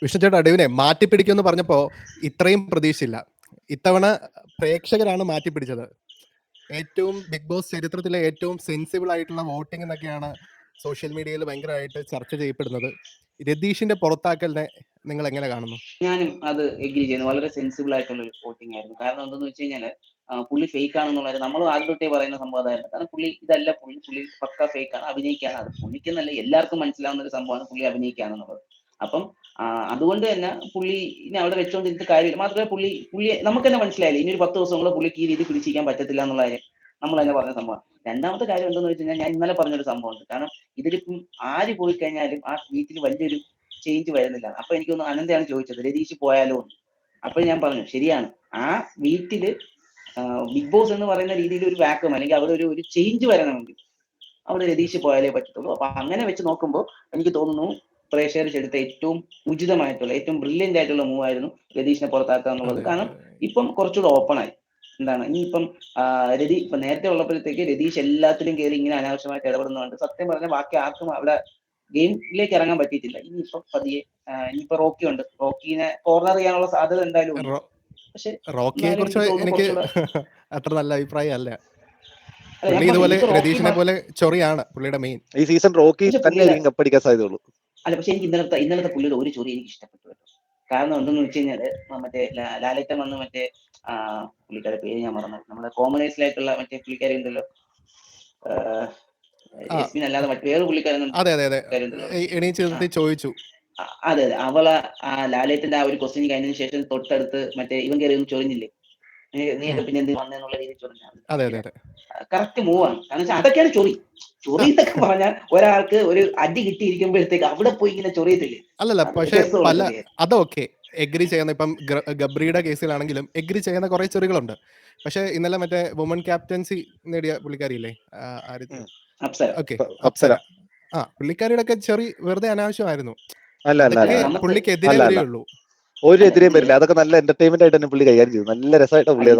വിഷ്ണു ചേട്ടാ ഡെവിനെ മാറ്റിപ്പിടിക്കുമെന്ന് പറഞ്ഞപ്പോ ഇത്രയും പ്രതീക്ഷയില്ല. ഇത്തവണ പ്രേക്ഷകരാണ് മാറ്റിപ്പിടിച്ചത്. ഏറ്റവും ബിഗ് ബോസ് ചരിത്രത്തിലെ ഏറ്റവും സെൻസിബിൾ ആയിട്ടുള്ള വോട്ടിംഗ് എന്നൊക്കെയാണ് സോഷ്യൽ മീഡിയയിൽ ഭയങ്കരമായിട്ട് ചർച്ച ചെയ്യപ്പെടുന്നത്. രതീഷിന്റെ പുറത്താക്കലിനെ നിങ്ങൾ എങ്ങനെ കാണുന്നു? ഞാനും അത് എഗ്രി ചെയ്യുന്നു. വളരെ സെൻസിബിൾ ആയിട്ടുള്ള ഒരു വോട്ടിംഗ് ആയിരുന്നു. കാരണം എന്തെന്ന് വെച്ച് കഴിഞ്ഞാല് പുള്ളി ഫേക്ക് ആണെന്നുള്ളത് നമ്മൾ ആദ്യം തൊട്ടേ പറയുന്ന സംഭവം അതായിരുന്നു. കാരണം പുള്ളി ഇതല്ല, പുള്ളി പക്ക ഫേക്ക് ആണ്, അഭിനയിക്കാണ്. അത് പുള്ളിക്കെന്നല്ല എല്ലാവർക്കും മനസ്സിലാവുന്ന ഒരു സംഭവമാണ് പുള്ളി അഭിനയിക്കാണെന്നുള്ളത്. അപ്പം അതുകൊണ്ട് തന്നെ പുള്ളിനെ അവിടെ വെച്ചോണ്ടിരുന്നിട്ട് കാര്യമില്ല. മാത്രമല്ല പുള്ളിയെ നമുക്ക് തന്നെ മനസ്സിലായില്ലേ, ഇനി ഒരു 10 ദിവസം കൂടെ പുള്ളിക്ക് ഈ രീതി പിടിച്ചിരിക്കാൻ പറ്റത്തില്ല എന്നുള്ള കാര്യം നമ്മൾ തന്നെ പറഞ്ഞ സംഭവം. രണ്ടാമത്തെ കാര്യം എന്തെന്ന് വെച്ച് കഴിഞ്ഞാൽ, ഞാൻ ഇന്നലെ പറഞ്ഞൊരു സംഭവമുണ്ട്. കാരണം ഇതിലിപ്പം ആര് പോയി കഴിഞ്ഞാലും ആ വീട്ടിൽ വലിയൊരു ചേഞ്ച് വരുന്നില്ല. അപ്പൊ എനിക്കൊന്ന് അനന്തയാണ് ചോദിച്ചത്, രതീഷ് പോയാലോ എന്ന്. അപ്പോൾ ഞാൻ പറഞ്ഞു ശരിയാണ്, ആ വീട്ടില് ബിഗ് ബോസ് എന്ന് പറയുന്ന രീതിയിൽ ഒരു വാക്വം അല്ലെങ്കിൽ അവിടെ ഒരു ചേഞ്ച് വരണമെങ്കിൽ അവിടെ രതീഷ് പോയാലേ പറ്റത്തുള്ളൂ. അപ്പൊ അങ്ങനെ വെച്ച് നോക്കുമ്പോൾ എനിക്ക് തോന്നുന്നു പ്രേക്ഷകർ എടുത്ത ഏറ്റവും ഉചിതമായിട്ടുള്ള ഏറ്റവും ബ്രില്യന്റ് ആയിട്ടുള്ള മൂവ് ആയിരുന്നു രതീഷിനെ പുറത്താക്കുക എന്നുള്ളത്. കാരണം ഇപ്പം കുറച്ചുകൂടെ ഓപ്പൺ ആയി. എന്താണ് ഇനിയിപ്പം ഇപ്പൊ നേരത്തെ ഉള്ളപ്പോഴത്തേക്ക് രതീഷ് എല്ലാത്തിലും കയറി ഇങ്ങനെ അനാവശ്യമായിട്ട് ഇടപെടുന്നുണ്ട്. സത്യം പറഞ്ഞാൽ ബാക്കി ആർക്കും അവിടെ ഗെയിമിലേക്ക് ഇറങ്ങാൻ പറ്റിയിട്ടില്ല. ഇനിയിപ്പം പതിയെ ഇനിയിപ്പോ റോക്കി ഉണ്ട്, റോക്കിനെ കോർണർ ചെയ്യാനുള്ള സാധ്യത എന്തായാലും ഉണ്ട്. പക്ഷെ റോക്കിയെ കുറിച്ച് എനിക്ക് അത്ര നല്ല അഭിപ്രായം അല്ല. അല്ല, പുള്ളി ഇതുപോലെ രതീഷിനെ പോലെ ചൊറിയാണ് പുള്ളിയുടെ മെയിൻ. ഈ സീസൺ റോക്കി തന്നെ കപ്പടിക്കാൻ സാധ്യതയുള്ളൂ. അല്ല, പക്ഷെ എനിക്ക് ഇന്നലത്തെ പുള്ളിയുടെ ഒരു ചൊറി എനിക്ക് ഇഷ്ടപ്പെട്ടു കേട്ടോ. കാരണം എന്തെന്ന് വെച്ച് കഴിഞ്ഞാല് മറ്റേ ലാലേട്ടൻ വന്ന് മറ്റേ പുള്ളിക്കാരുടെ പേര് ഞാൻ മറന്നു, നമ്മുടെ കോമണേഴ്സിലായിട്ടുള്ള മറ്റേ പുള്ളിക്കാരി ഉണ്ടല്ലോ, യസ്മിൻ അല്ലാതെ മറ്റേ വേറെ പുള്ളിക്കാരുണ്ടല്ലോ. ചോദിച്ചു. അതെ, അവളെ ലാലേട്ടന്റെ ആ ഒരു ക്വസ്റ്റ്യൻ കഴിഞ്ഞതിന് ശേഷം തൊട്ടടുത്ത് മറ്റേ ഇവൻ കയറി ഒന്ന് ചൊറിഞ്ഞില്ലേ, നീയൊക്കെ പിന്നെ എന്ത് വന്നെന്നുള്ള രീതിയിൽ ചൊറിഞ്ഞാൽ കറക്റ്റ് മൂവാണ്. കാരണം വെച്ചാൽ അതൊക്കെയാണ് ചൊറി എന്നൊക്കെ പറഞ്ഞാൽ ഒരാൾക്ക് ഒരു അടി കിട്ടിയിരിക്കുമ്പോഴത്തേക്ക് അവിടെ പോയി ഇങ്ങനെ ചൊറിയത്തില്ലേ. അല്ലല്ല, പക്ഷെ അതൊക്കെ എഗ്രി ചെയ്യുന്ന, ഇപ്പം ഗബ്രിയുടെ കേസിലാണെങ്കിലും എഗ്രി ചെയ്യുന്ന കുറെ ചൊറികളുണ്ട്. പക്ഷെ ഇന്നലെ മറ്റേ വുമൺ ക്യാപ്റ്റൻസി നേടിയ പുള്ളിക്കാരിയില്ലേ, അപ്സര, പുള്ളിക്കാരിയുടെ ഒക്കെ ചെറി വെറുതെ അനാവശ്യമായിരുന്നു. പുള്ളിക്കെതിരെ വരികയുള്ളൂ, ഒരു എതിരെയും വരില്ല. അതൊക്കെ നല്ല എന്റർടൈൻമെന്റ് ആയിട്ട് തന്നെ പുള്ളി കൈകാര്യം ചെയ്തു. നല്ല രസമായിട്ട് പുള്ളി.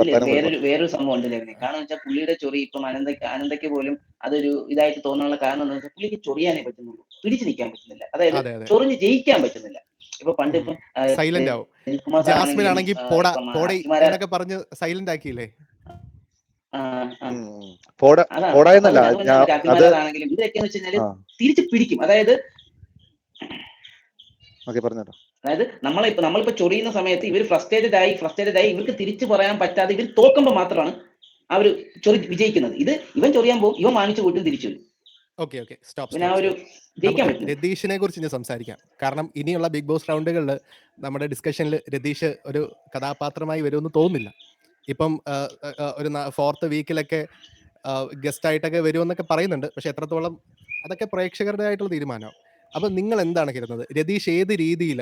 വേറൊരു സംഭവം ഉണ്ട് ലെവനെ. കാരണം വെച്ചാൽ പുള്ളിയുടെ ചൊറി ഇപ്പം അനന്തയ്ക്ക് പോലും അതൊരു ഇതായിട്ട് തോന്നാനുള്ള കാരണം എന്താ വെച്ചാൽ പുള്ളിക്ക് ചൊറിയാനേ പറ്റുന്നുള്ളൂ, പിടിച്ചു നിൽക്കാൻ പറ്റുന്നില്ല. അതായത് ചൊറിഞ്ഞ് ജയിക്കാൻ പറ്റുന്നില്ല. ഇപ്പൊ പണ്ട് ഇപ്പം സൈലന്റ് ആവും. ജാസ്മിൻ ആണെങ്കിൽ പറഞ്ഞ് സൈലന്റ് ആക്കിയില്ലേ. ആണെങ്കിലും ഇതൊക്കെ വെച്ച് കഴിഞ്ഞാല് തിരിച്ചു പിടിക്കും. അതായത് നമ്മളിപ്പോ ചൊറിയുന്ന സമയത്ത് ഇവർ ഫ്രസ്ട്രേറ്റഡ് ആയി ഇവർക്ക് തിരിച്ചു പറയാൻ പറ്റാതെ ഇവർ തോക്കുമ്പോ മാത്രമാണ് അവർ ചൊറി വിജയിക്കുന്നത്. ഇത് ഇവൻ ചൊറിയാൻ പോകും, ഇവൻ മാനിച്ചു കൂട്ടും തിരിച്ചു. രതീഷിനെ കുറിച്ച് ഞാൻ സംസാരിക്കാം. കാരണം ഇനിയുള്ള ബിഗ് ബോസ് റൗണ്ടുകളിൽ നമ്മുടെ ഡിസ്കഷനിൽ രതീഷ് ഒരു കഥാപാത്രമായി വരുമെന്ന് തോന്നുന്നില്ല. ഇപ്പം ഒരു 4th വീക്കിലൊക്കെ ഗസ്റ്റ് ആയിട്ടൊക്കെ വരുമെന്നൊക്കെ പറയുന്നുണ്ട്. പക്ഷെ എത്രത്തോളം അതൊക്കെ പ്രേക്ഷകരുടെ ആയിട്ടുള്ള തീരുമാനമാണ്. അപ്പൊ നിങ്ങൾ എന്താണ് കരുതുന്നത്? രതീഷ് ഏത് രീതിയിൽ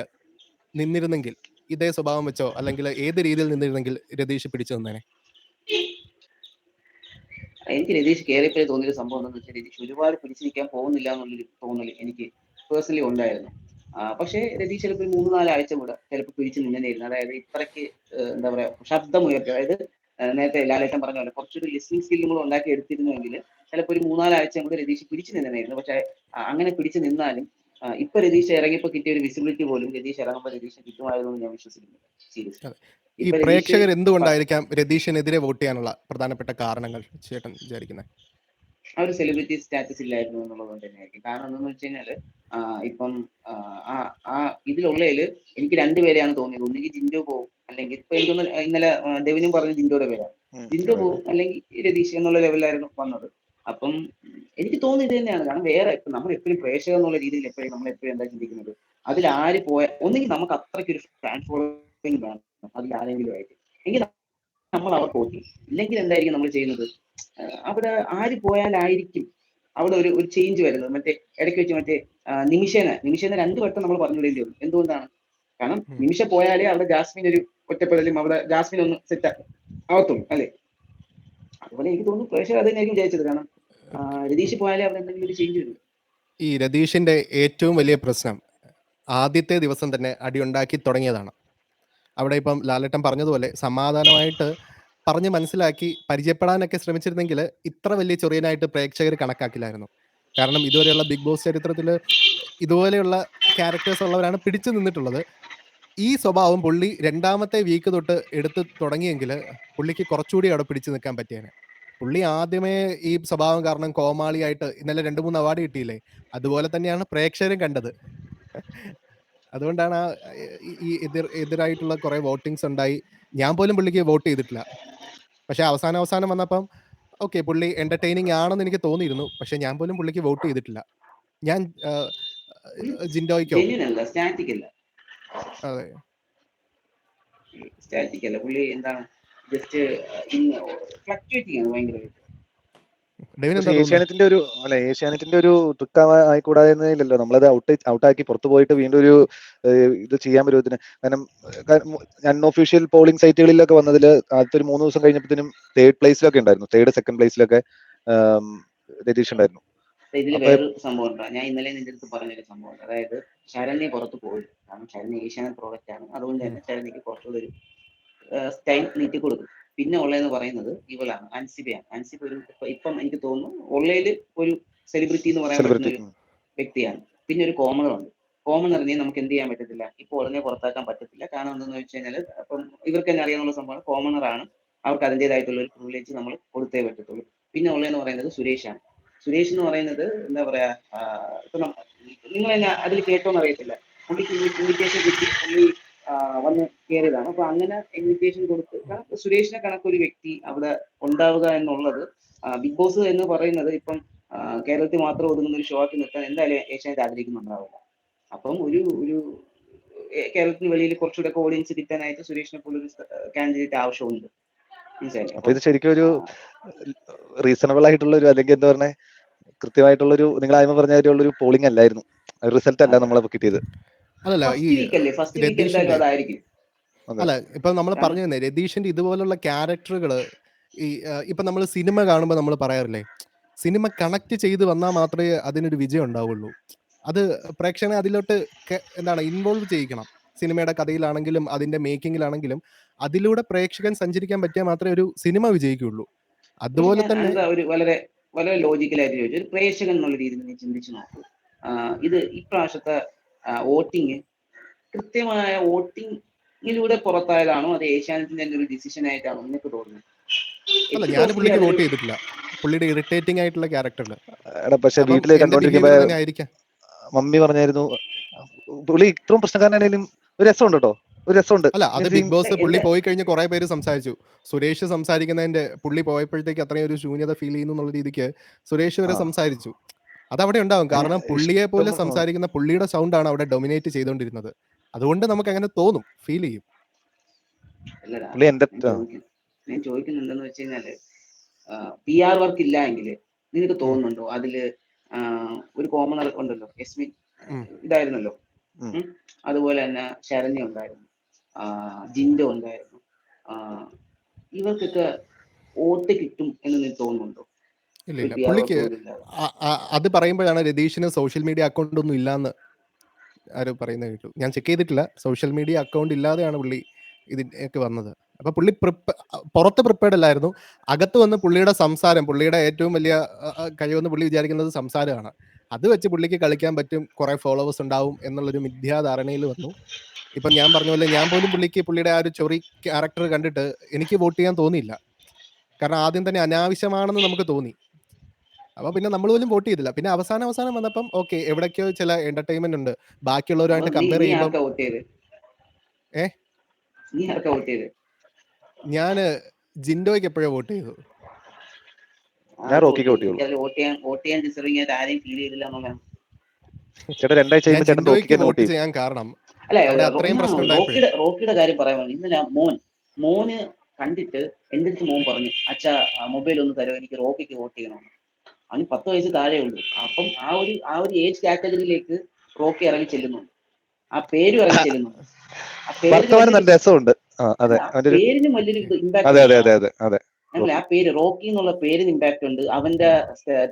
നിന്നിരുന്നെങ്കിൽ, ഇതേ സ്വഭാവം വെച്ചോ അല്ലെങ്കിൽ ഏത് രീതിയിൽ നിന്നിരുന്നെങ്കിൽ രതീഷ് പിടിച്ചു തന്നേനെ? എനിക്ക് രതീഷ് കയറിയപ്പോഴേ തോന്നിയൊരു സംഭവം എന്താണെന്ന് വെച്ചാൽ, രതീഷ് ഒരുപാട് പിടിച്ചു നിൽക്കാൻ പോകുന്നില്ല എന്നുള്ളൊരു തോന്നൽ എനിക്ക് പേഴ്സണലി ഉണ്ടായിരുന്നു. പക്ഷേ രതീഷ് ചിലപ്പോൾ 3-4 ആഴ്ച കൂടെ ചിലപ്പോൾ പിടിച്ചു നിന്നേയിരുന്നു. അതായത് ഇത്രയ്ക്ക് എന്താ പറയാ ശബ്ദം ഉയർത്തി, അതായത് നേരത്തെ ലാലേട്ടൻ പറഞ്ഞ പോലെ കുറച്ചൊരു ലിസ്ണിംഗ് സ്കില്ലും കൂടെ ഉണ്ടാക്കി എടുത്തിരുന്നുവെങ്കിൽ ചിലപ്പോൾ ഒരു 3-4 ആഴ്ച കൂടെ രതീഷ് പിടിച്ചു നിന്നായിരുന്നു. പക്ഷെ അങ്ങനെ പിടിച്ചു നിന്നാലും ഇപ്പൊ രതീഷ് ഇറങ്ങിയപ്പോൾ കിട്ടിയ ഒരു വിസിബിലിറ്റി പോലും രതീഷ് ഇറങ്ങുമ്പോൾ രതീഷ് കിട്ടുമായിരുന്നു എന്ന് ഞാൻ വിശ്വസിക്കുന്നു. സീരിയസ്ലി ഈ പ്രേക്ഷകർ എന്തുകൊണ്ടായിരിക്കാം രതീഷിനെതിരെ വോട്ട് ചെയ്യാനുള്ള പ്രധാനപ്പെട്ട കാരണങ്ങൾ ചേട്ടൻ വിചാരിക്കുന്നത്? ആ ഒരു സെലിബ്രിറ്റി സ്റ്റാറ്റസ് ഇല്ലായിരുന്നു എന്നുള്ളത് കൊണ്ട് തന്നെയായിരിക്കും. കാരണം എന്താണെന്ന് വെച്ച് കഴിഞ്ഞാല് ഇപ്പം ഇതിലുള്ളതിൽ എനിക്ക് 2 പേരെയാണ് തോന്നിയത്. ഒന്നുകിൽ ജിൻഡോ പോവും, അല്ലെങ്കിൽ ഇപ്പൊ എനിക്കൊന്ന് ഇന്നലെ ഡെവിനും പറഞ്ഞ ജിൻഡോയുടെ പേരാണ്. ജിൻഡോ പോവും അല്ലെങ്കിൽ രതീഷ് എന്നുള്ള ലെവലിലായിരുന്നു വന്നത്. അപ്പം എനിക്ക് തോന്നിയത് തന്നെയാണ്. കാരണം വേറെ ഇപ്പൊ നമ്മൾ എപ്പോഴും പ്രേക്ഷകർ എന്നുള്ള രീതിയിൽ എപ്പോഴും നമ്മൾ എപ്പോഴും എന്താ ചിന്തിക്കുന്നത്, അതിൽ ആര് ഒന്നെങ്കിൽ നമുക്ക് അത്രയ്ക്കൊരു ഫാൻ ഫോളോയിങ് വേണം അതിൽ ആരെങ്കിലും ആയിട്ട്, എങ്കിൽ നമ്മൾ അവർക്ക് വോട്ട് ചെയ്യും. ഇല്ലെങ്കിൽ എന്തായിരിക്കും നമ്മൾ ചെയ്യുന്നത്, അവിടെ ആര് പോയാലായിരിക്കും അവിടെ ഒരു ചേഞ്ച് വരുന്നത്. മറ്റേ ഇടയ്ക്ക് വെച്ച് മറ്റേ നിമിഷേനെ 2 വട്ടം നമ്മൾ പറഞ്ഞു വിടേണ്ടി വരും. എന്തുകൊണ്ടാണ്? കാരണം നിമിഷ പോയാലേ അവിടെ ജാസ്മിൻ ഒരു ഒറ്റപ്പെടലും അവിടെ ജാസ്മിൻ ഒന്ന് സെറ്റ് ആവത്തുള്ളൂ അല്ലേ. അതുപോലെ എനിക്ക് തോന്നുന്നു പ്രേക്ഷകർ അത് തന്നെയായിരിക്കും വിചാരിച്ചത്. കാരണം രതീഷ് പോയാലേ അവിടെ എന്തെങ്കിലും ഒരു ചേഞ്ച് വരും. ഈ രതീഷിന്റെ ഏറ്റവും വലിയ പ്രശ്നം ആദ്യത്തെ ദിവസം തന്നെ അടിയുണ്ടാക്കി തുടങ്ങിയതാണ്. അവിടെ ഇപ്പം ലാലേട്ടൻ പറഞ്ഞതുപോലെ സമാധാനമായിട്ട് പറഞ്ഞ് മനസ്സിലാക്കി പരിചയപ്പെടാനൊക്കെ ശ്രമിച്ചിരുന്നെങ്കിൽ ഇത്ര വലിയ ചൊറിയനായിട്ട് പ്രേക്ഷകർ കണക്കാക്കില്ലായിരുന്നു. കാരണം ഇതുവരെയുള്ള ബിഗ് ബോസ് ചരിത്രത്തിൽ ഇതുപോലെയുള്ള ക്യാരക്ടേഴ്സ് ഉള്ളവരാണ് പിടിച്ചു നിന്നിട്ടുള്ളത്. ഈ സ്വഭാവം പുള്ളി രണ്ടാമത്തെ വീക്ക് തൊട്ട് എടുത്ത് തുടങ്ങിയെങ്കിൽ പുള്ളിക്ക് കുറച്ചുകൂടി അവിടെ പിടിച്ചു നിൽക്കാൻ പറ്റിയേനെ. പുള്ളി ആദ്യമേ ഈ സ്വഭാവം കാരണം കോമാളിയായിട്ട് ഇന്നലെ 2-3 അവാർഡ് കിട്ടിയില്ലേ, അതുപോലെ തന്നെയാണ് പ്രേക്ഷകരും കണ്ടത്. അതുകൊണ്ടാണ് ഈ എതിരായിട്ടുള്ള കുറെ വോട്ടിങ്സ് ഉണ്ടായി. ഞാൻ പോലും പുള്ളിക്ക് വോട്ട് ചെയ്തിട്ടില്ല. പക്ഷെ അവസാനം വന്നപ്പം ഓക്കെ പുള്ളി എന്റർടൈനിങ് ആണെന്ന് എനിക്ക് തോന്നിയിരുന്നു. പക്ഷെ ഞാൻ പോലും പുള്ളിക്ക് വോട്ട് ചെയ്തിട്ടില്ല. ഞാൻ ജിൻഡോയ്ക്കോ ജെന്യൂൻ അല്ല, സ്റ്റാറ്റിക് അല്ല, അതെ സ്റ്റാറ്റിക് അല്ല. പുള്ളി എന്താണ് ജസ്റ്റ് ഫ്ലക്ച്വേറ്റിംഗ് ആണ് ഭയങ്കരമായിട്ട്. ഡെവിൻ പക്ഷെ എന്താ തോന്നുന്നത്? ഏഷ്യാനെറ്റിന്റെ ഒരു ട്രിക്ക് ആയിക്കൂടാതെന്നില്ലല്ലോ. നമ്മളത് ഔട്ടാക്കി പുറത്തു പോയിട്ട് വീണ്ടും ഒരു ഇത് ചെയ്യാൻ പറ്റുമത്തിന്. കാരണം അൺഒഫീഷ്യൽ പോളിംഗ് സൈറ്റുകളിലൊക്കെ വന്നതിൽ ആദ്യത്തെ ഒരു 3 ദിവസം കഴിഞ്ഞപ്പോഴത്തേനും 3rd പ്ലേസിലൊക്കെ ഉണ്ടായിരുന്നു, 3rd, 2nd പ്ലേസിലൊക്കെ രതീഷ് ഉണ്ടായിരുന്നു. ഇതിൽ അപ്പൊ വേറൊരു സംഭവം ഉണ്ടോ, ഞാൻ ഇന്നലെ നിന്റെ അടുത്ത് പറഞ്ഞൊരു സംഭവം ഉണ്ട്. അതായത് ശരണ്യ പുറത്ത് പോയില്ല, കാരണം ശരണ്യ ഏഷ്യാനെറ്റ് പ്രോഡക്റ്റ് ആണ്. അതുകൊണ്ട് തന്നെ ശരണ്യക്ക് കുറച്ചുകൂടി ഒരു സ്റ്റൈൽ നീട്ടി കൊടുക്കും. പിന്നെ ഉള്ളതെന്ന് പറയുന്നത് ഇവളാണ്, അൻസിബയാണ്. അൻസിബ ഒരു ഇപ്പം എനിക്ക് തോന്നുന്നു ഉള്ളതിൽ ഒരു സെലിബ്രിറ്റി എന്ന് പറയാൻ പറ്റുന്ന ഒരു വ്യക്തിയാണ്. പിന്നെ ഒരു കോമണർ ഉണ്ട്. കോമണറിനെ നമുക്ക് എന്ത് ചെയ്യാൻ പറ്റത്തില്ല, ഇപ്പോൾ ഉടനെ പുറത്താക്കാൻ പറ്റത്തില്ല. കാരണം എന്തെന്ന് വെച്ച് കഴിഞ്ഞാൽ അപ്പം ഇവർക്ക് തന്നെ അറിയാവുന്ന സംഭവമാണ്, കോമണറാണ്, അവർക്ക് അതിൻ്റെതായിട്ടുള്ള ഒരു പ്രിവിലേജ് നമ്മൾ കൊടുത്തേ പറ്റത്തുള്ളൂ. പിന്നെ ഉള്ളതെന്ന് പറയുന്നത് സുരേഷാണ്. സുരേഷ് എന്ന് പറയുന്നത് എന്താ പറയാ, ഇപ്പൊ നിങ്ങൾ തന്നെ അതിൽ കേട്ടോന്ന് അറിയത്തില്ല, പുള്ളിക്ക് ഇൻവിറ്റേഷൻ കിട്ടി, പുള്ളി വന്ന് കയറിയതാണ്. അപ്പൊ അങ്ങനെ ഇൻവിറ്റേഷൻ കൊടുത്ത്, കാരണം സുരേഷിനെ കണക്കൊരു വ്യക്തി അവിടെ ഉണ്ടാവുക എന്നുള്ളത്, ബിഗ് ബോസ് എന്ന് പറയുന്നത് ഇപ്പം കേരളത്തിൽ മാത്രം ഒതുങ്ങുന്ന ഒരു ഷോ ആക്കി നിർത്താൻ എന്തായാലും ഏഷ്യാനെറ്റ് ആഗ്രഹിക്കുന്നുണ്ടാവില്ല. അപ്പം ഒരു കേരളത്തിന് വെളിയിൽ കുറച്ചുകൂടെ ഒക്കെ ഓഡിയൻസ് കിട്ടാനായിട്ട് സുരേഷിനെ പോലൊരു കാൻഡിഡേറ്റ് ആവശ്യമുണ്ട്. അപ്പൊ ഇത് ശരിക്കും ഒരു റീസണബിൾ ആയിട്ടുള്ള ഒരു, അല്ലെങ്കിൽ എന്താ പറഞ്ഞ കൃത്യമായിട്ടുള്ള ഒരു, നിങ്ങൾ ആദ്യം പറഞ്ഞ ഒരു പോളിംഗ് അല്ലായിരുന്നു, റിസൾട്ട് അല്ല നമ്മളെ കിട്ടിയത്. അതല്ല ഈ ഫസ്റ്റ് വീക്ക് എന്തായാലും അതായിരിക്കും. അല്ല ഇപ്പൊ നമ്മൾ പറഞ്ഞു തന്നെ രതീഷിന്റെ ഇതുപോലുള്ള ക്യാരക്ടറുകൾ ഇപ്പൊ നമ്മൾ സിനിമ കാണുമ്പോൾ നമ്മൾ പറയാറില്ലേ, സിനിമ കണക്ട് ചെയ്ത് വന്നാൽ മാത്രമേ അതിനൊരു വിജയം ഉണ്ടാവുള്ളൂ. അത് പ്രേക്ഷകനെ അതിലോട്ട് എന്താണ് ഇൻവോൾവ് ചെയ്യിക്കണം. സിനിമയുടെ കഥയിലാണെങ്കിലും അതിന്റെ മേക്കിങ്ങിലാണെങ്കിലും അതിലൂടെ പ്രേക്ഷകൻ സഞ്ചരിക്കാൻ പറ്റിയാൽ മാത്രമേ ഒരു സിനിമ വിജയിക്കുള്ളൂ. അതുപോലെ തന്നെ ഒരു വളരെ വളരെ ലോജിക്കലായിട്ട് ചോദിച്ചു, ഒരു പ്രേക്ഷകൻ എന്നുള്ള രീതിയിൽ നീ ചിന്തിച്ചു നോക്കൂ. ഇത് ഇപ്രാവശ്യത്തെ വോട്ടിങ് കൃത്യമായ വോട്ടിങ്ങിലൂടെ പുറത്തായതാണോ, അത് ഏഷ്യാനെറ്റിന്റെ തന്നെ ഒരു ഡിസിഷൻ ആയിട്ടാണോ നിനക്ക് തോന്നുന്നത്? അല്ല, ഞാൻ പുള്ളിക്ക് വോട്ട് ചെയ്തിട്ടില്ല. പുള്ളിയുടെ ഇറിറ്റേറ്റിംഗ് ആയിട്ടുള്ള ക്യാരക്ടറിൽ. പക്ഷെ വീട്ടില് കണ്ടോണ്ടിരിക്കുമ്പോ ആയിരിക്കാം മമ്മി പറഞ്ഞായിരുന്നു പുള്ളി ഇത്രയും പ്രശ്നക്കാരനായാലും ഒരു രസമുണ്ട് കേട്ടോ, ഒരു രസമുണ്ട്. അല്ല അത് ബിഗ് ബോസ് പുള്ളി പോയി കഴിഞ്ഞ് കുറെ പേര് സംസാരിച്ചു. സുരേഷ് സംസാരിക്കുന്നതിന്റെ പുള്ളി പോയപ്പോഴത്തേക്ക് അത്രയും ഒരു ശൂന്യത ഫീൽ ചെയ്യുന്നു എന്നുള്ള രീതിക്ക് സുരേഷ് വരെ സംസാരിച്ചു. അതവിടെ ഉണ്ടാവും, കാരണം പുള്ളിയെ പോലെ സംസാരിക്കുന്ന പുള്ളിയുടെ സൗണ്ടാണ് അവിടെ ഡൊമിനേറ്റ് ചെയ്തുകൊണ്ടിരുന്നത്. അതുകൊണ്ട് നമുക്ക് അങ്ങനെ തോന്നും, ഫീൽ ചെയ്യും. ഞാൻ ചോദിക്കുന്നത് എന്താന്ന് വെച്ച് കഴിഞ്ഞാല്, PR വർക്ക് ഇല്ല എങ്കിൽ നിനക്ക് തോന്നുന്നുണ്ടോ അതില് ഒരു കോമണർ ഉണ്ടല്ലോ, യസ്മിൻ ഇതായിരുന്നല്ലോ, അതുപോലെ തന്നെ ശരണ്യ ഉണ്ടായിരുന്നു, ജിൻഡോ ഉണ്ടായിരുന്നു, ഇവർക്കൊക്കെ വോട്ട് കിട്ടും എന്ന് നിനക്ക് തോന്നുന്നുണ്ടോ? ഇല്ല പുള്ളിക്ക് അത് പറയുമ്പോഴാണ് രതീഷിന് സോഷ്യൽ മീഡിയ അക്കൗണ്ട് ഒന്നും ഇല്ലാന്ന് ആരും പറയുന്നത് കേട്ടു. ഞാൻ ചെക്ക് ചെയ്തിട്ടില്ല. സോഷ്യൽ മീഡിയ അക്കൗണ്ട് ഇല്ലാതെയാണ് പുള്ളി ഇതിലേക്ക് വന്നത്. അപ്പൊ പുള്ളി പുറത്ത് പ്രിപ്പയർഡ് അല്ലായിരുന്നു. അകത്ത് വന്ന് പുള്ളിയുടെ സംസാരം, പുള്ളിയുടെ ഏറ്റവും വലിയ കഴിവെന്ന് പുള്ളി വിചാരിക്കുന്നത് സംസാരമാണ്. അത് വെച്ച് പുള്ളിക്ക് കളിക്കാൻ പറ്റും, കുറെ ഫോളോവേഴ്സ് ഉണ്ടാവും എന്നുള്ളൊരു മിഥ്യാധാരണയിൽ വന്നു. ഇപ്പം ഞാൻ പറഞ്ഞ പോലെ ഞാൻ പോലും പുള്ളിയുടെ ആ ഒരു ചൊറി ക്യാരക്ടർ കണ്ടിട്ട് എനിക്ക് വോട്ട് ചെയ്യാൻ തോന്നിയില്ല. കാരണം ആദ്യം തന്നെ അനാവശ്യമാണെന്ന് നമുക്ക് തോന്നി. അപ്പൊ പിന്നെ നമ്മൾ പോലും വോട്ട് ചെയ്തില്ല. പിന്നെ അവസാനം വന്നപ്പം ഓക്കെ, എവിടേക്കോ ചില എന്റർടൈൻമെന്റ് ഉണ്ട്, ബാക്കിയുള്ളവരുമായിട്ട് കമ്പയർ ചെയ്യുമ്പോൾ. ഞാന് ജിൻഡോയ്ക്ക് എപ്പോഴാ വോട്ട് ചെയ്തു. ഞാൻ റോക്കിക്ക് വോട്ട് ചെയ്തു. വോട്ട് ചെയ്യാൻ കാരണം അത്രയും പ്രശ്നം റോക്കിയുടെ കാര്യം പറയാൻ ഇന്നലെ മോന് കണ്ടിട്ട് എന്റെ അടുത്ത് മോൻ പറഞ്ഞു, അച്ഛാ മൊബൈൽ ഒന്ന് തരുമോ, എനിക്ക് റോക്കിക്ക് വോട്ട് ചെയ്യണമെന്ന്. അവന് 10 വയസ്സ് താഴെ ഉള്ളൂ. അപ്പം ആ ഒരു ഏജ് കാറ്റഗറിയിലേക്ക് റോക്കി ഇറങ്ങി ചെല്ലുന്നുണ്ട്, ആ പേരും ഇറങ്ങി ചെല്ലുന്നുണ്ട്. പേരിനും വലിയൊരു ഇമ്പാക്ട്. ആ പേര് റോക്കി എന്നുള്ള പേരിന് ഇമ്പാക്ട് ഉണ്ട്, അവന്റെ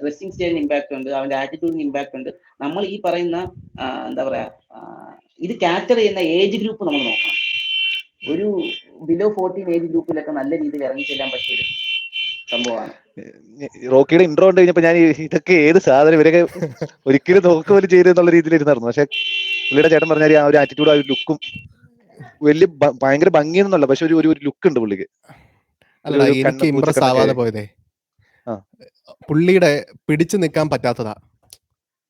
ഡ്രസ്സിംഗ് സ്റ്റൈലിന് ഇമ്പാക്ട് ഉണ്ട്, അവന്റെ ആറ്റിറ്റ്യൂഡിന് ഇമ്പാക്ട് ഉണ്ട്. നമ്മൾ ഈ പറയുന്ന എന്താ പറയാ, ഇത് ക്യാപ്ചർ ചെയ്യുന്ന ഏജ് ഗ്രൂപ്പ് നമ്മൾ നോക്കണം. ഒരു ബിലോ 14 ഏജ് ഗ്രൂപ്പിലൊക്കെ നല്ല രീതിയിൽ ഇറങ്ങി ചെല്ലാൻ പറ്റിയത് സംഭവമാണ്. റോക്കിയുടെ ഇൻട്രോ കണ്ടു കഴിഞ്ഞപ്പോ ഞാൻ ഇതൊക്കെ ഏത് സാധനം ഇവരൊക്കെ ഒരിക്കലും നോക്ക് പോലും ചെയ്ത് എന്നുള്ള രീതിയിൽ ഇരുന്നായിരുന്നു. പക്ഷെ പുള്ളിയുടെ ചേട്ടൻ പറഞ്ഞാൽ ആ ഒരു ആറ്റിറ്റ്യൂഡ് ആ ഒരു ലുക്കും വലിയ ഭയങ്കര ഭംഗിയൊന്നുമല്ല, പക്ഷെ ഒരു ലുക്ക് ഉണ്ട് പുള്ളിക്ക്. അല്ല എനിക്ക് ഇംപ്രസ് ആവാതെ പോയതേ പുള്ളിയുടെ പിടിച്ചു നിൽക്കാൻ പറ്റാത്തതാ.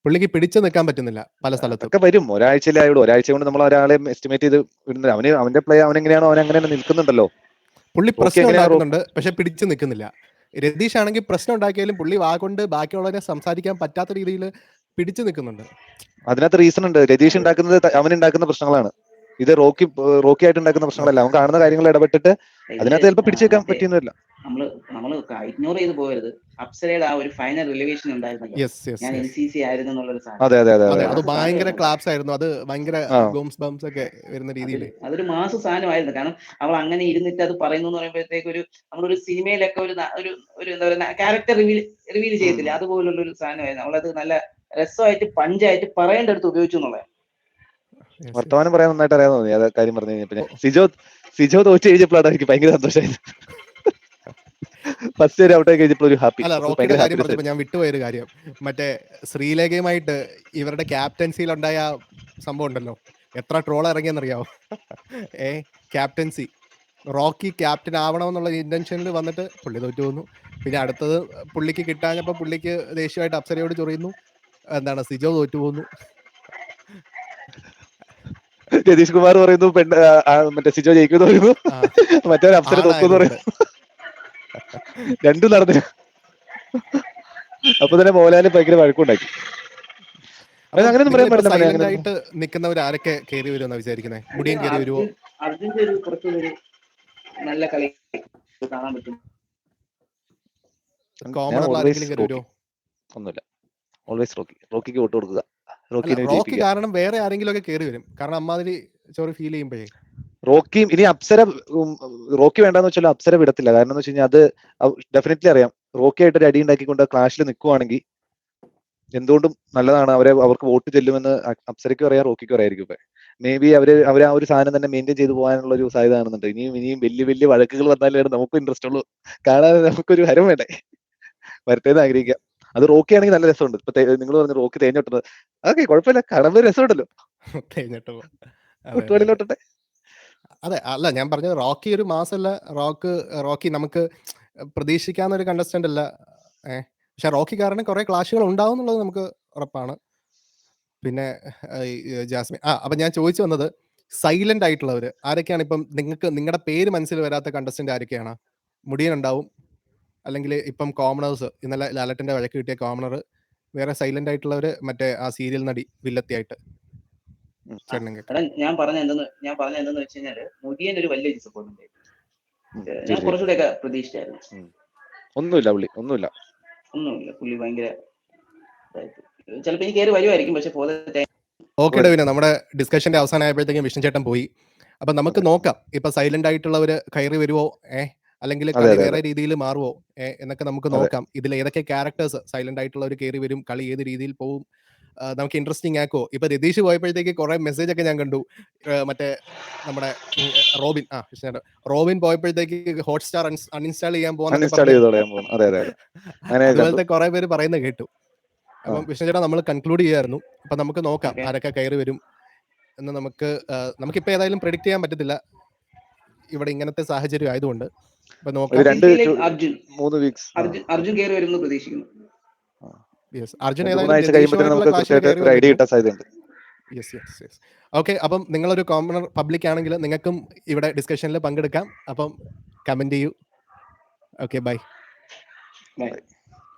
പുള്ളിക്ക് പിടിച്ചു നിൽക്കാൻ പറ്റുന്നില്ല പല സ്ഥലത്തും. ഒക്കെ വരും, ഒരാഴ്ചയിലായുള്ളൂ. ഒരാഴ്ച കൊണ്ട് നമ്മൾ ഒരാളെ എസ്റ്റിമേറ്റ് ചെയ്ത് വിടുന്നത്. അവന്റെ പ്ലേ അവനെങ്ങനെയാണോ അവൻ അങ്ങനെ നിൽക്കുന്നുണ്ടല്ലോ. പുള്ളി പ്രശ്നം ഉണ്ടാക്കുന്നുണ്ട്, പക്ഷെ പിടിച്ചു നിൽക്കുന്നില്ല. രതീഷ് ആണെങ്കിൽ പ്രശ്നം ഉണ്ടാക്കിയാലും പുള്ളി വാഗൊണ്ട് ബാക്കിയുള്ളവരെ സംസാരിക്കാൻ പറ്റാത്ത രീതിയിൽ പിടിച്ചു നിൽക്കുന്നുണ്ട്. അതിനകത്ത് റീസൺ ഉണ്ട്. രതീഷ് ഉണ്ടാക്കുന്നത് അവൻ ഉണ്ടാക്കുന്ന പ്രശ്നങ്ങളാണ്. ഇത് റോക്കി ആയിട്ട് ഉണ്ടാക്കുന്ന പ്രശ്നങ്ങളല്ല. അവൻ കാണുന്ന കാര്യങ്ങൾ ഇടപെട്ടിട്ട് അതിനകത്ത് ചിലപ്പോൾ പിടിച്ചു വെക്കാൻ പറ്റിയൊന്നുമില്ല. നമ്മള് ഇഗ്നോർ ചെയ്ത് പോകരുത്. അപ്സരയുടെ ആ ഒരു ഫൈനൽ റിലേഷൻ ഉണ്ടായിരുന്നല്ലോ, ഞാൻ NCC ആയിരുന്നു എന്നുള്ളൊരു സാധനം. അത് ഭയങ്കര ക്ലാപ്സ് ആയിരുന്നു. അത് ഭയങ്കര ഗോംസ് ബംസ് ഒക്കെ വരുന്ന രീതിയിൽ അതൊരു മാസ സാധനമായിരുന്നു. കാരണം അവൾ അങ്ങനെ ഇരുന്നിട്ട് അത് പറയുന്നു എന്ന് പറയുമ്പോഴത്തേക്ക് നമ്മളൊരു സിനിമയിലൊക്കെ ഒരു എന്താ പറയുക ക്യാരക്ടർ റിവീൽ ചെയ്യത്തില്ല, അതുപോലുള്ള ഒരു സാധനമായിരുന്നു. അവളത് നല്ല രസമായിട്ട് പഞ്ചായിട്ട് പറയേണ്ടടുത്ത് ഉപയോഗിച്ചു എന്നുള്ളത്. വർത്തമാനം പറയാൻ നന്നായിട്ട് അറിയാൻ തോന്നി. അത് കാര്യം പറഞ്ഞു കഴിഞ്ഞപ്പോ സിജോ തോറ്റ് കഴിഞ്ഞപ്പോഴാണ് എനിക്ക് ഭയങ്കര സന്തോഷമായത്. ഫസ്റ്റ് ഒരു ഔട്ടായി കഴിഞ്ഞപ്പോൾ ഒരു ഹാപ്പി. അല്ല, റോക്കിയുടെ കാര്യം പറഞ്ഞപ്പോൾ ഞാൻ വിട്ടുപോയൊരു കാര്യം, മറ്റേ ശ്രീലേഖയുമായിട്ട് ഇവരുടെ ക്യാപ്റ്റൻസിയിലുണ്ടായ സംഭവം ഉണ്ടല്ലോ, എത്ര ട്രോൾ ഇറങ്ങിയെന്നറിയാവോ? ക്യാപ്റ്റൻസി റോക്കി ക്യാപ്റ്റൻ ആവണമെന്നുള്ള ഇന്റൻഷനിൽ വന്നിട്ട് പുള്ളി തോറ്റു പോകുന്നു. പിന്നെ അടുത്തത് പുള്ളിക്ക് കിട്ടാഞ്ഞപ്പോൾ പുള്ളിക്ക് ദേഷ്യമായിട്ട് അപ്സരയോട് ചൊറിയുന്നു. എന്താണ്, സിജോ തോറ്റു പോകുന്നു. രതീഷ് കുമാർ പറയുന്നു മറ്റേ സിജോ ജയിക്കുമെന്ന് പറയുന്നു, മറ്റേ അപ്സര തോക്കുമെന്ന് പറയുന്നു. രണ്ടും നടന്നു. അപ്പൊ തന്നെ മോഹൻലാല് ഭയങ്കര വഴക്കുണ്ടാക്കി. അങ്ങനെ പറയാൻ പാടില്ല. നിൽക്കുന്നവർ ആരൊക്കെ കയറി വരുമെന്നാ വിചാരിക്കുന്നത്? മുടിയൻ കയറി വരുമോ? അർജുന്റെ ഒരു കുറച്ചൊരു നല്ല കളി കാണാൻ പറ്റും. കോമണർ ആരെങ്കിലും കയറി വരുമോ? ഒന്നുമില്ല, ഓൾവേസ് റോക്കിക്ക് വോട്ട് കൊടുക്കുക. റോക്കി കാരണം വേറെ ആരെങ്കിലും ഒക്കെ കയറി വരും. കാരണം അമ്മാതിരി ചോറി ഫീൽ ചെയ്യുമ്പോഴേ റോക്കിയും ഇനി അപ്സര റോക്കി വേണ്ടെന്ന് വെച്ചാൽ അപ്സര വിടത്തില്ല. കാരണം എന്ന് വെച്ച് കഴിഞ്ഞാൽ അത് ഡെഫിനറ്റ്ലി അറിയാം. റോക്കി ആയിട്ട് ഒരു അടി ഉണ്ടാക്കിക്കൊണ്ട് ക്ലാഷിൽ നിൽക്കുവാണെങ്കിൽ എന്തുകൊണ്ടും നല്ലതാണ്. അവർക്ക് വോട്ട് ചെല്ലുമെന്ന് അപ്സരയ്ക്കും അറിയാം, റോക്കിക്കും അറിയായിരിക്കും. ഇപ്പൊ മേ ബി അവർ ആ ഒരു സാധനം തന്നെ മെയിൻറ്റെയിൻ ചെയ്ത് പോകാനുള്ള ഒരു സാധ്യത കാണുന്നുണ്ട്. ഇനിയും വലിയ വഴക്കുകൾ വന്നാലാണ് നമുക്ക് ഇൻട്രസ്റ്റ് ഉള്ളൂ. കാണാതെ നമുക്കൊരു ഹരം വേണ്ടേ, വരട്ടേന്ന് ആഗ്രഹിക്കാം. അത് റോക്കി ആണെങ്കിൽ നല്ല രസമുണ്ട്. ഇപ്പൊ നിങ്ങൾ പറഞ്ഞ റോക്കി തേഞ്ഞോട്ടത് അതൊക്കെ കുഴപ്പമില്ല, കാണുമ്പോൾ രസമുണ്ടല്ലോ. തേഞ്ഞോട്ടെ. അതെ, അല്ല ഞാൻ പറഞ്ഞത് റോക്കി ഒരു മാസമല്ല. റോക്കി നമുക്ക് പ്രതീക്ഷിക്കാവുന്ന ഒരു കണ്ടസ്റ്റന്റ് അല്ല. പക്ഷെ റോക്കി കാരണം കുറെ ക്ലാഷുകൾ ഉണ്ടാവും എന്നുള്ളത് നമുക്ക് ഉറപ്പാണ്. പിന്നെ ജാസ്മിൻ, അപ്പൊ ഞാൻ ചോദിച്ചു വന്നത് സൈലന്റ് ആയിട്ടുള്ളവര് ആരൊക്കെയാണ്? ഇപ്പം നിങ്ങൾക്ക് നിങ്ങളുടെ പേര് മനസ്സിൽ വരാത്ത കണ്ടസ്റ്റന്റ് ആരൊക്കെയാണ്? മുടിയൻ ഉണ്ടാവും, അല്ലെങ്കിൽ ഇപ്പം കോമണേഴ്സ്, ഇന്നലെ ലാലറ്റിന്റെ വഴക്ക് കിട്ടിയ കോമണർ, വേറെ സൈലന്റ് ആയിട്ടുള്ളവര് മറ്റേ ആ സീരിയൽ നടി വില്ലത്തിയായിട്ട്. ഞാൻ പറഞ്ഞ എന്തെന്ന് വെച്ച് കഴിഞ്ഞാല് മുടിയൻ ഒരു വലിയ ഡിസപ്പോയിന്റ്മെന്റ് ആയിരുന്നു. ഞാൻ കുറച്ചുകൂടെയൊക്കെ പ്രതീക്ഷിച്ചായിരുന്നു. ഒന്നുമില്ല പുള്ളി ഭയങ്കര ചിലപ്പോ എനിക്ക് കയറി വരുമായിരിക്കും. പക്ഷെ ഓക്കെ, പിന്നെ നമ്മുടെ ഡിസ്കഷന്റെ അവസാനമായപ്പോഴത്തേക്കും വിഷ്ണു ചേട്ടൻ പോയി. അപ്പൊ നമുക്ക് നോക്കാം ഇപ്പൊ സൈലന്റ് ആയിട്ടുള്ളവര് കയറി വരുവോ, അല്ലെങ്കിൽ കളി വേറെ രീതിയിൽ മാറുവോ എന്നൊക്കെ നമുക്ക് നോക്കാം. ഇതിൽ ഏതൊക്കെ ക്യാരക്ടേഴ്സ് സൈലന്റ് ആയിട്ടുള്ളവർ കയറി വരും, കളി ഏത് രീതിയിൽ പോവും, നമുക്ക് ഇൻട്രസ്റ്റിംഗ് ആക്കോ. ഇപ്പൊ രതീഷ് പോയപ്പോഴത്തേക്ക് കുറെ മെസ്സേജ് ഒക്കെ ഞാൻ കണ്ടു. മറ്റേ നമ്മുടെ റോബിൻ പോയപ്പോഴത്തേക്ക് ഹോട്ട്സ്റ്റാർ അൺഇൻസ്റ്റാൾ ചെയ്യാൻ പോകുന്ന അതുപോലത്തെ കുറെ പേര് പറയുന്നത് കേട്ടു. അപ്പം വിഷ്ണു ചേട്ടാ, നമ്മൾ കൺക്ലൂഡ് ചെയ്യായിരുന്നു. അപ്പൊ നമുക്ക് നോക്കാം ആരൊക്കെ കയറി വരും എന്ന്. നമുക്കിപ്പോ ഏതായാലും പ്രെഡിക്റ്റ് ചെയ്യാൻ പറ്റത്തില്ല ഇവിടെ ഇങ്ങനത്തെ സാഹചര്യം ആയതുകൊണ്ട്. അർജുൻ കയറി വരുമെന്ന് പ്രതീക്ഷിക്കുന്നു. അർജുൻ ഓക്കെ. അപ്പം നിങ്ങളൊരു കോമണർ പബ്ലിക് ആണെങ്കിൽ നിങ്ങൾക്കും ഇവിടെ ഡിസ്കഷനിൽ പങ്കെടുക്കാം. അപ്പം കമന്റ് ചെയ്യൂ. Okay, by.